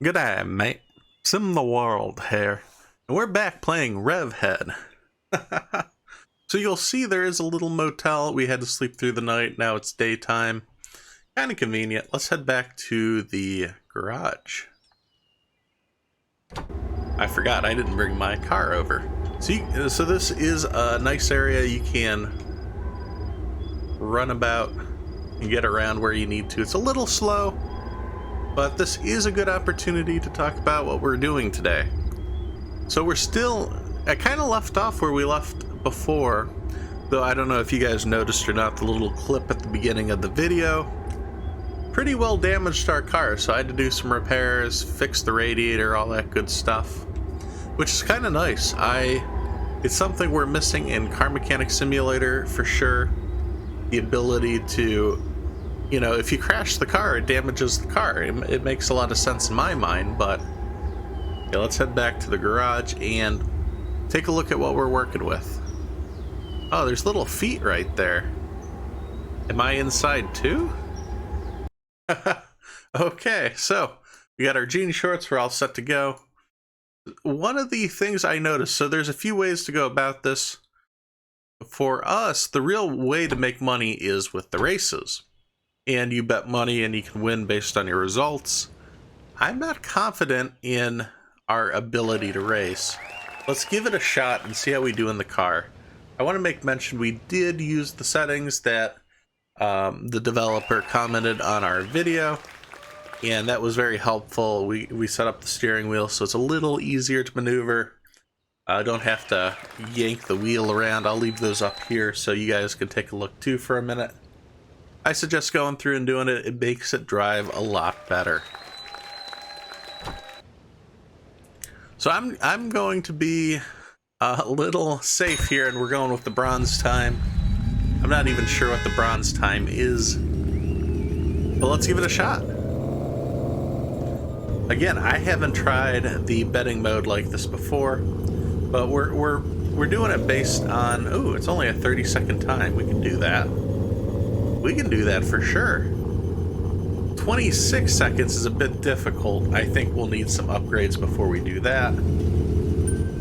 G'day, mate. SimTheWorld here, and we're back playing Revhead. So you'll see there is a little motel. We had to sleep through the night. Now it's daytime. Kind of convenient. Let's head back to the garage. I forgot I didn't bring my car over. So this is a nice area. You can run about and get around where you need to. It's a little slow, but this is a good opportunity to talk about what we're doing today. So I kind of left off where we left before, though I don't know if you guys noticed or not, the little clip at the beginning of the video. Pretty well damaged our car, so I had to do some repairs, fix the radiator, all that good stuff, which is kind of nice. It's something we're missing in Car Mechanic Simulator for sure. The ability to, if you crash the car, it damages the car. It makes a lot of sense in my mind, but yeah, let's head back to the garage and take a look at what we're working with. Oh, there's little feet right there. Am I inside too? Okay, so we got our jean shorts. We're all set to go. One of the things I noticed, so there's a few ways to go about this. For us, the real way to make money is with the races. And you bet money and you can win based on your results. I'm not confident in our ability to race. Let's give it a shot and see how we do in the car. I want to make mention we did use the settings that the developer commented on our video, and that was very helpful. We set up the steering wheel so it's a little easier to maneuver. I don't have to yank the wheel around. I'll leave those up here so you guys can take a look too for a minute. I suggest going through and doing it. It makes it drive a lot better. So I'm going to be a little safe here, and we're going with the bronze time. I'm not even sure what the bronze time is, but let's give it a shot. Again, I haven't tried the betting mode like this before, but we're doing it based on, oh, it's only a 30-second time. We can do that. We can do that for sure. 26 seconds is a bit difficult. I think we'll need some upgrades before we do that.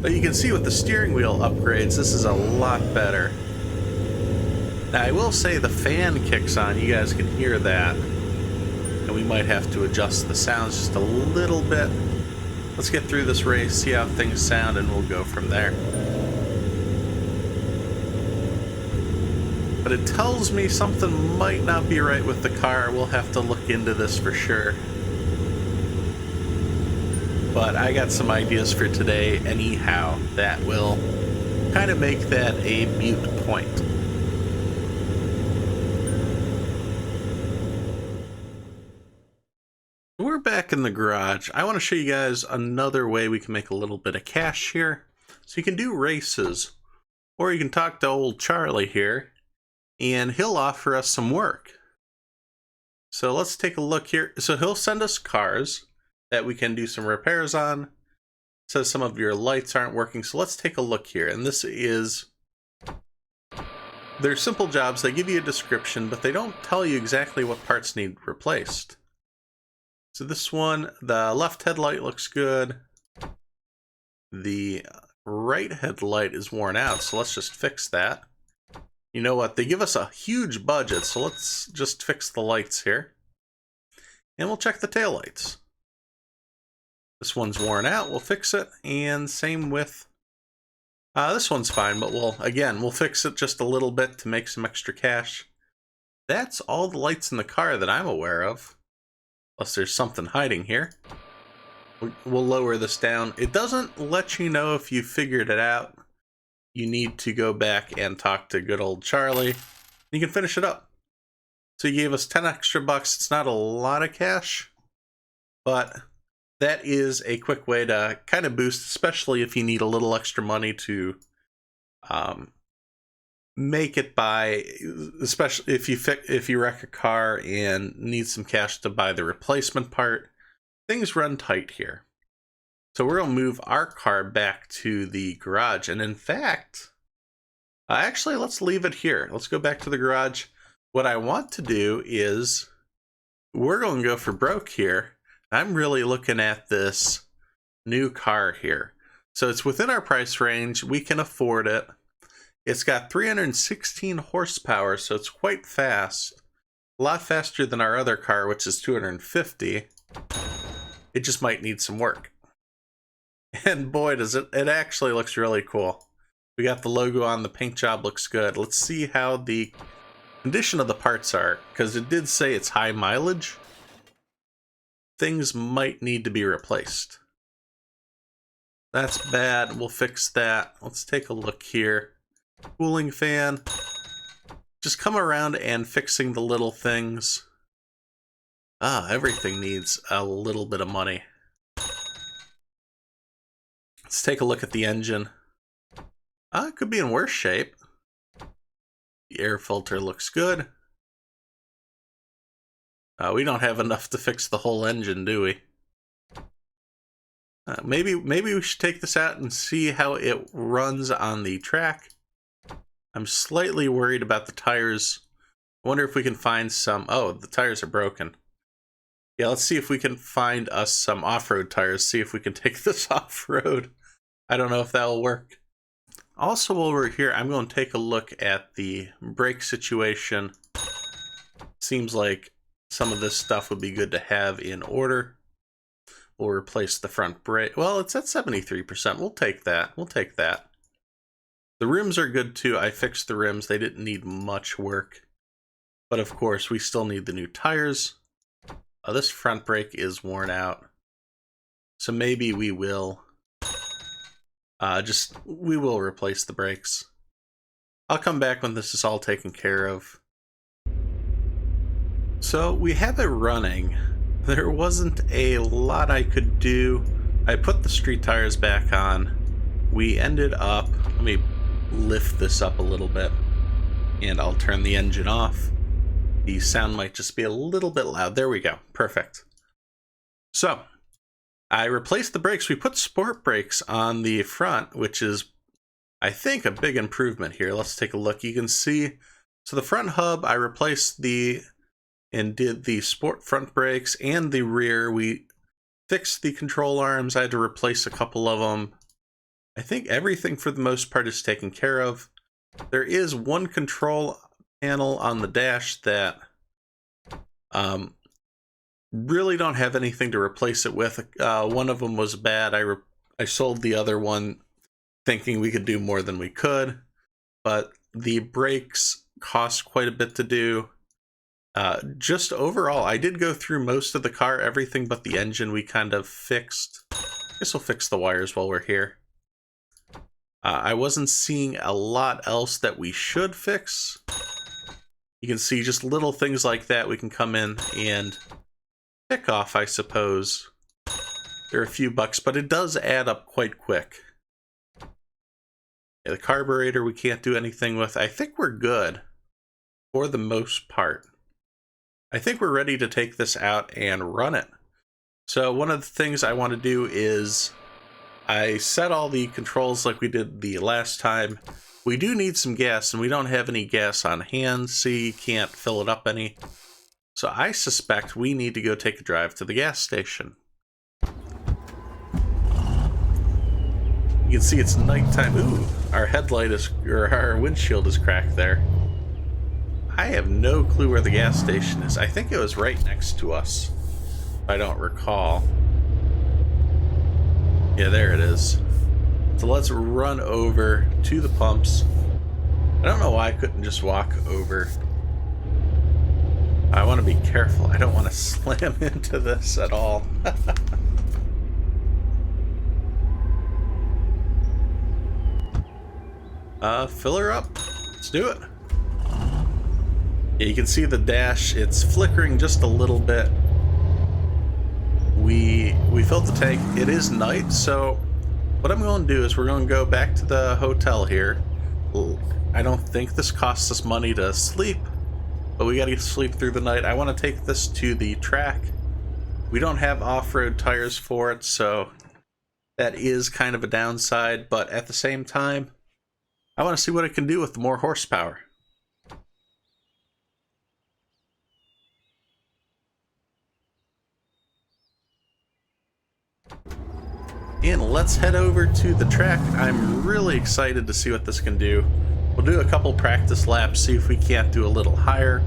But you can see with the steering wheel upgrades, this is a lot better. Now, I will say the fan kicks on. You guys can hear that. And we might have to adjust the sounds just a little bit. Let's get through this race, see how things sound, and we'll go from there. But it tells me something might not be right with the car. We'll have to look into this for sure. But I got some ideas for today anyhow that will kind of make that a mute point. We're back in the garage. I want to show you guys another way we can make a little bit of cash here. So you can do races, or you can talk to old Charlie here, and he'll offer us some work. So let's take a look here. So he'll send us cars that we can do some repairs on. It says some of your lights aren't working, so let's take a look here. And this is, they're simple jobs. They give you a description, but they don't tell you exactly what parts need replaced. So this one, the left headlight looks good. The right headlight is worn out, so let's just fix that. You know what? They give us a huge budget, so let's just fix the lights here. And we'll check the taillights. This one's worn out, we'll fix it. And same with, this one's fine, but we'll fix it just a little bit to make some extra cash. That's all the lights in the car that I'm aware of. Unless there's something hiding here. We'll lower this down. It doesn't let you know if you figured it out. You need to go back and talk to good old Charlie. You can finish it up. So he gave us 10 extra bucks. It's not a lot of cash, but that is a quick way to kind of boost, especially if you need a little extra money to make it by, especially if you wreck a car and need some cash to buy the replacement part. Things run tight here. So we're going to move our car back to the garage. And in fact, actually, let's leave it here. Let's go back to the garage. What I want to do is we're going to go for broke here. I'm really looking at this new car here. So it's within our price range. We can afford it. It's got 316 horsepower, so it's quite fast. A lot faster than our other car, which is 250. It just might need some work. And boy, does it actually looks really cool. We got the logo on, the paint job looks good. Let's see how the condition of the parts are, because it did say it's high mileage. Things might need to be replaced. That's bad. We'll fix that. Let's take a look here. Cooling fan. Just come around and fixing the little things. Everything needs a little bit of money. Let's take a look at the engine. It could be in worse shape. The air filter looks good. We don't have enough to fix the whole engine, do we? Maybe we should take this out and see how it runs on the track. I'm slightly worried about the tires. I wonder if we can find some... Oh, the tires are broken. Yeah, let's see if we can find us some off-road tires, see if we can take this off-road. I don't know if that will work. Also, while we're here, I'm going to take a look at the brake situation. Seems like some of this stuff would be good to have in order. We'll replace the front brake. Well, it's at 73%. We'll take that. We'll take that. The rims are good too. I fixed the rims. They didn't need much work. But of course, we still need the new tires. This front brake is worn out. So maybe we will... we will replace the brakes. I'll come back when this is all taken care of. So we have it running. There wasn't a lot I could do. I put the street tires back on. We ended up, let me lift this up a little bit and I'll turn the engine off. The sound might just be a little bit loud. There we go. Perfect. So I replaced the brakes. We put sport brakes on the front, which is, I think, a big improvement here. Let's take a look. You can see, so the front hub, I replaced and did the sport front brakes and the rear. We fixed the control arms. I had to replace a couple of them. I think everything for the most part is taken care of. There is one control panel on the dash that really don't have anything to replace it with. One of them was bad. I sold the other one thinking we could do more than we could, but the brakes cost quite a bit to do. Just overall, I did go through most of the car, everything but the engine we kind of fixed. I guess we'll fix the wires while we're here. I wasn't seeing a lot else that we should fix. You can see just little things like that we can come in and pick off, I suppose. There are a few bucks, but it does add up quite quick. Yeah, the carburetor we can't do anything with. I think we're good for the most part. I think we're ready to take this out and run it. So one of the things I want to do is I set all the controls like we did the last time. We do need some gas, and we don't have any gas on hand, so you can't fill it up any. So I suspect we need to go take a drive to the gas station. You can see it's nighttime. Ooh, our headlight is, or our windshield is cracked there. I have no clue where the gas station is. I think it was right next to us, if I don't recall. Yeah, there it is. So let's run over to the pumps. I don't know why I couldn't just walk over. I want to be careful. I don't want to slam into this at all. Fill her up. Let's do it. Yeah, you can see the dash. It's flickering just a little bit. We filled the tank. It is night, so what I'm going to do is we're going to go back to the hotel here. I don't think this costs us money to sleep, but we got to sleep through the night. I want to take this to the track. We don't have off-road tires for it, so that is kind of a downside, but at the same time, I want to see what it can do with more horsepower. And let's head over to the track. I'm really excited to see what this can do. We'll do a couple practice laps, see if we can't do a little higher,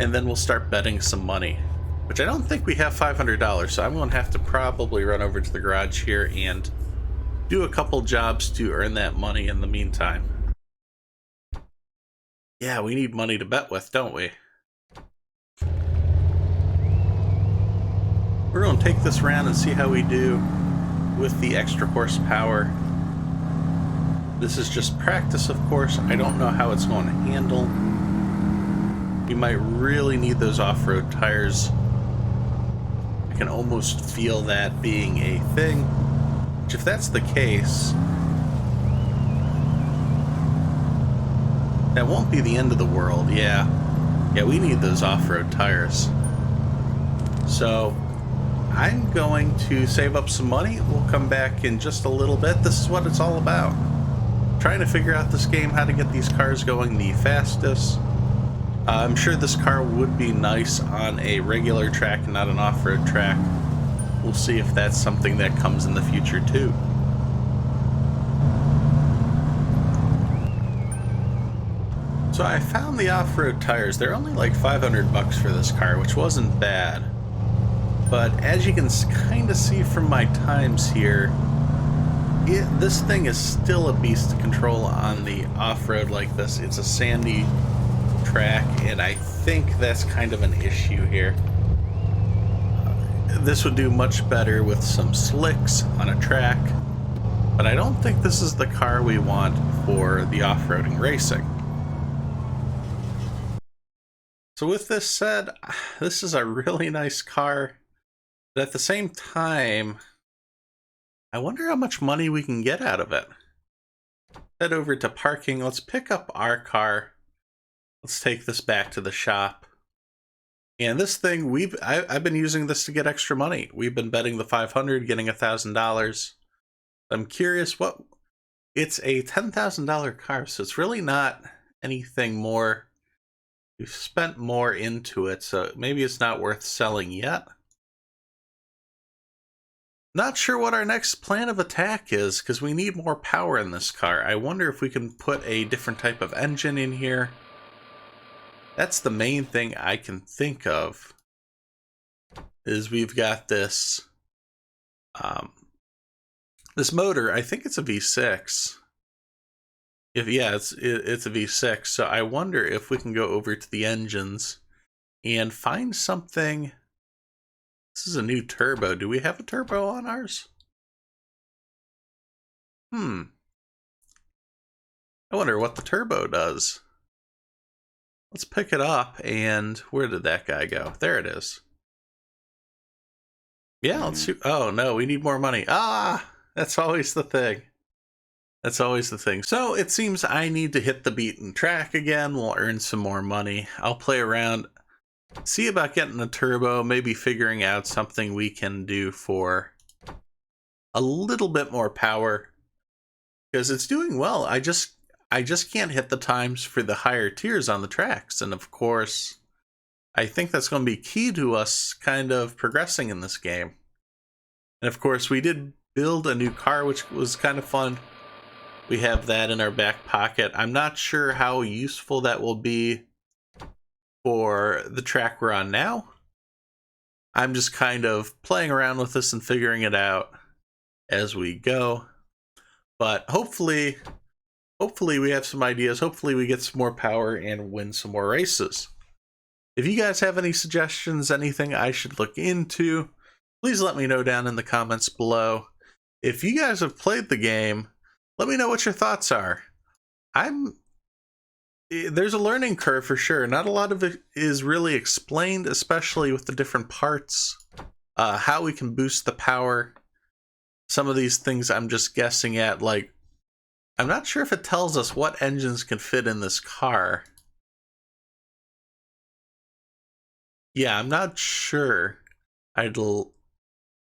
and then we'll start betting some money, which I don't think we have $500, so I'm going to have to probably run over to the garage here and do a couple jobs to earn that money in the meantime. Yeah, we need money to bet with, don't we? We're going to take this round and see how we do with the extra horsepower. This is just practice, of course. I don't know how it's going to handle. You might really need those off-road tires. I can almost feel that being a thing. Which, if that's the case, that won't be the end of the world. Yeah, we need those off-road tires. So I'm going to save up some money. We'll come back in just a little bit. This is what it's all about. Trying to figure out this game, how to get these cars going the fastest. I'm sure this car would be nice on a regular track and not an off-road track. We'll see if that's something that comes in the future too. So I found the off-road tires. They're only like $500 for this car, which wasn't bad. But as you can kind of see from my times here, this thing is still a beast to control on the off-road like this. It's a sandy track, and I think that's kind of an issue here. This would do much better with some slicks on a track, but I don't think this is the car we want for the off-roading racing. So with this said, this is a really nice car, but at the same time, I wonder how much money we can get out of it. Head over to parking. Let's pick up our car. Let's take this back to the shop. And this thing, I've been using this to get extra money. We've been betting the 500, getting $1,000. I'm curious what... It's a $10,000 car, so it's really not anything more. We've spent more into it, so maybe it's not worth selling yet. Not sure what our next plan of attack is, because we need more power in this car. I wonder if we can put a different type of engine in here. That's the main thing I can think of, is we've got this this motor. I think it's a V6. It's a V6, so I wonder if we can go over to the engines and find something. This is a new turbo. Do we have a turbo on ours? I wonder what the turbo does. Let's pick it up, and where did that guy go? There it is. Yeah, let's see. Oh, no, we need more money. Ah, that's always the thing. That's always the thing. So it seems I need to hit the beaten track again. We'll earn some more money. I'll play around, see about getting a turbo, maybe figuring out something we can do for a little bit more power, because it's doing well. I just can't hit the times for the higher tiers on the tracks. And of course, I think that's going to be key to us kind of progressing in this game. And of course, we did build a new car, which was kind of fun. We have that in our back pocket. I'm not sure how useful that will be for the track we're on now. I'm just kind of playing around with this and figuring it out as we go. But hopefully we have some ideas. Hopefully we get some more power and win some more races. If you guys have any suggestions, anything I should look into, please let me know down in the comments below. If you guys have played the game, let me know what your thoughts are. There's a learning curve for sure. Not a lot of it is really explained, especially with the different parts, how we can boost the power. Some of these things I'm just guessing at, like, I'm not sure if it tells us what engines can fit in this car. Yeah, I'm not sure.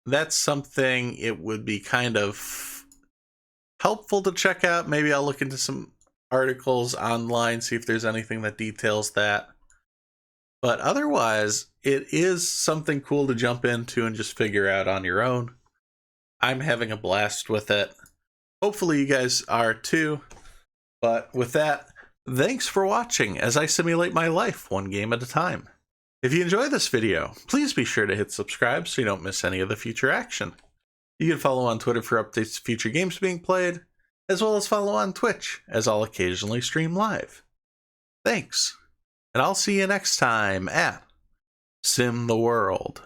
That's something it would be kind of helpful to check out. Maybe I'll look into some articles online, see if there's anything that details that. But otherwise, it is something cool to jump into and just figure out on your own. I'm having a blast with it. Hopefully you guys are too. But with that, thanks for watching as I simulate my life one game at a time. If you enjoy this video, please be sure to hit subscribe so you don't miss any of the future action. You can follow on Twitter for updates to future games being played, as well as follow on Twitch, as I'll occasionally stream live. Thanks, and I'll see you next time at SimTheWorld.